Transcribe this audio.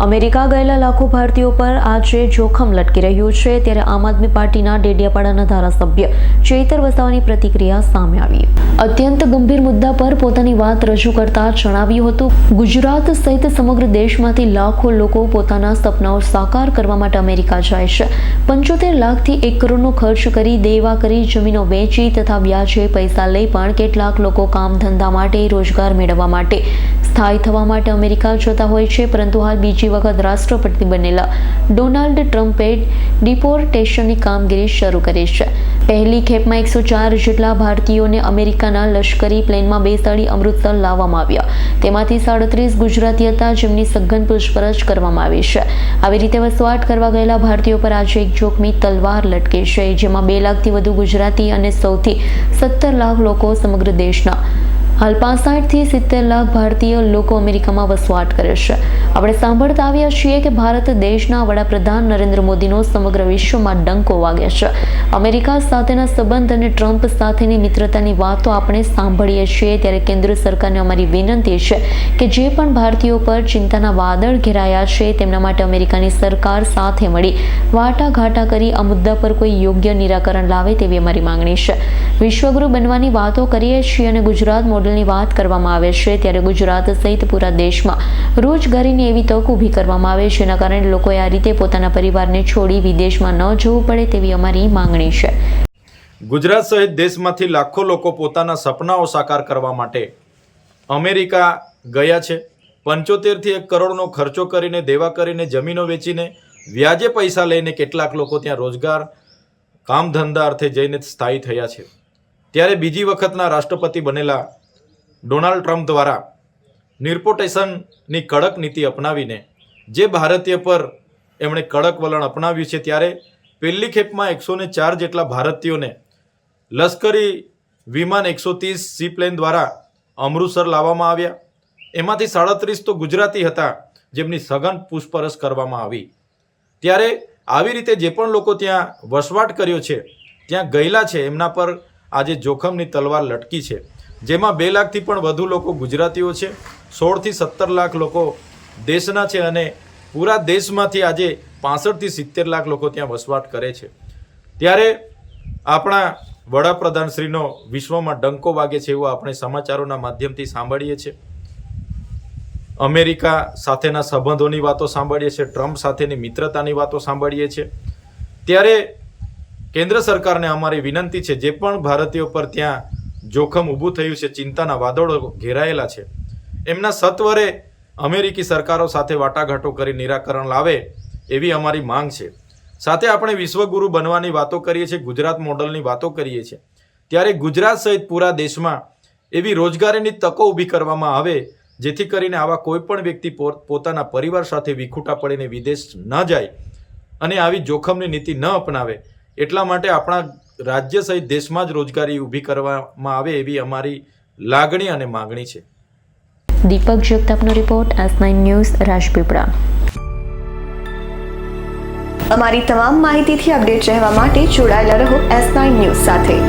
America ગયેલા લાખો ભારતીયો પર આજે જોખમ લટકી રહ્યું છે, ત્યારે આમ આદમી પાર્ટીના ડેડિયાપાડાના ધારાસભ્ય ચૈતર વસાવાની પ્રતિક્રિયા સામે આવી. અત્યંત ગંભીર મુદ્દા પર પોતાની વાત રજૂ કરતા જણાવ્યું હતું, ગુજરાત સહિત સમગ્ર દેશમાંથી લાખો લોકો પોતાના સપનાઓ સાકાર કરવા માટે અમેરિકા જાય છે. 75 લાખથી 1 કરોડનો ખર્ચ કરી, દેવા કરી, જમીનો વેચી તથા વ્યાજે પૈસા લઈ પણ કેટલાક લોકો કામ ધંધા માટે, રોજગાર મેળવવા માટે, સ્થાયી થવા માટે અમેરિકા જતા હોય છે. પરંતુ હાલ બીજી વખત રાષ્ટ્રપતિ બનેલા ડોનાલ્ડ ટ્રમ્પે ડિપોર્ટેશનની કામગીરી શરૂ કરી છે. પહેલી ખેપમાં 104 જેટલા ભારતીયોને અમેરિકાના લશ્કરી પ્લેનમાં બેસાડી અમૃતસર લાવવામાં આવ્યા. તેમાંથી 37 ગુજરાતી હતા, જેમની સઘન પૂછપરછ કરવામાં આવી છે. આવી રીતે વસવાટ કરવા ગયેલા ભારતીયો પર આજે એક જોખમી તલવાર લટકી છે, જેમાં 2 લાખથી વધુ ગુજરાતી અને સૌથી 17 લાખ લોકો સમગ્ર દેશના હાલ 65 થી 70 લાખ ભારતીય લોકો અમેરિકામાં વસવાટ કરે છે. આપણે સાંભળતા આવ્યા છીએ કે ભારત દેશના વડાપ્રધાન નરેન્દ્ર મોદીનો સમગ્ર વિશ્વમાં ડંકો વાગે છે. અમેરિકા સાથેના સંબંધ અને ટ્રમ્પ સાથેની મિત્રતાની વાતો આપણે સાંભળીએ છીએ, ત્યારે કેન્દ્ર સરકારને અમારી વિનંતી છે કે જે પણ ભારતીયો પર ચિંતાના વાદળ ઘેરાયા છે, તેમના માટે અમેરિકાની સરકાર સાથે મળી વાટાઘાટા કરી આ મુદ્દા પર કોઈ યોગ્ય નિરાકરણ લાવે તેવી અમારી માંગણી છે. વિશ્વગુરુ બનવાની વાતો કરીએ છીએ અને ગુજરાત મોડલની વાત કરવામાં આવે છે, ત્યારે ગુજરાત સહિત પૂરા દેશમાં રોજગારીની એવી તક ઊભી કરવામાં આવે છે, જેના કારણે લોકોએ આ રીતે પોતાના પરિવારને છોડી વિદેશમાં ન જવું પડે તેવી અમારી માંગણી છે. ગુજરાત સહિત દેશમાંથી લાખો લોકો પોતાના સપનાઓ સાકાર કરવા માટે અમેરિકા ગયા છે. 75 થી 1 કરોડનો ખર્ચો કરીને, દેવા કરીને, જમીનો વેચીને, વ્યાજે પૈસા લઈને કેટલાક લોકો ત્યાં રોજગાર, કામ ધંધા અર્થે જઈને સ્થાયી થયા છે. ત્યારે બીજી વખતના રાષ્ટ્રપતિ બનેલા ડોનાલ્ડ ટ્રમ્પ દ્વારા ડિપોર્ટેશનની કડક નીતિ અપનાવીને જે ભારતીય પર એમણે કડક વલણ અપનાવ્યું છે, ત્યારે પહેલી ખેપમાં 104 જેટલા ભારતીયોને લશ્કરી વિમાન 130 સી પ્લેન દ્વારા અમૃતસર લાવવામાં આવ્યા. એમાંથી 37 તો ગુજરાતી હતા, જેમની સઘન પૂછપરછ કરવામાં આવી. ત્યારે આવી રીતે જે પણ લોકો ત્યાં વસવાટ કર્યો છે, ત્યાં ગયેલા છે, એમના પર આજે જોખમની તલવાર લટકી છે, જેમાં 2 લાખથી પણ વધુ લોકો ગુજરાતીઓ છે, 16 થી 17 લાખ લોકો દેશના છે અને પૂરા દેશમાંથી આજે 65 થી 70 લાખ લોકો ત્યાં વસવાટ કરે છે. ત્યારે આપણા વડાપ્રધાનશ્રીનો વિશ્વમાં ડંકો વાગે છે એવું આપણે સમાચારોના માધ્યમથી સાંભળીએ છીએ. અમેરિકા સાથેના સંબંધોની વાતો સાંભળીએ છીએ, ટ્રમ્પ સાથેની મિત્રતાની વાતો સાંભળીએ છીએ. ત્યારે કેન્દ્ર સરકારને અમારી વિનંતી છે, જે પણ ભારતીયો પર ત્યાં જોખમ ઊભું થયું છે, ચિંતાના વાદળો ઘેરાયેલા છે, એમના સત્વરે અમેરિકી સરકારો સાથે વાટાઘાટો કરી નિરાકરણ લાવે એવી અમારી માંગ છે. સાથે આપણે વિશ્વગુરુ બનવાની વાતો કરીએ છીએ, ગુજરાત મોડલની વાતો કરીએ છીએ, ત્યારે ગુજરાત સહિત પૂરા દેશમાં એવી રોજગારીની તકો ઊભી કરવામાં આવે, જેથી કરીને આવા કોઈ પણ વ્યક્તિ પોતાના પરિવાર સાથે વિખૂટા પડીને વિદેશ ન જાય અને આવી જોખમની નીતિ ન અપનાવે. એટલા માટે આપણા રાજ્ય સહિત દેશમાં જ રોજગારી ઊભી કરવામાં આવે એવી અમારી લાગણી અને માંગણી છે. દીપક જગતાપનો રિપોર્ટ, S9 ન્યૂઝ, રાજપીપળા. અમારી તમામ માહિતીથી અપડેટ રહેવા માટે જોડાયેલા રહો S9 ન્યૂઝ સાથે.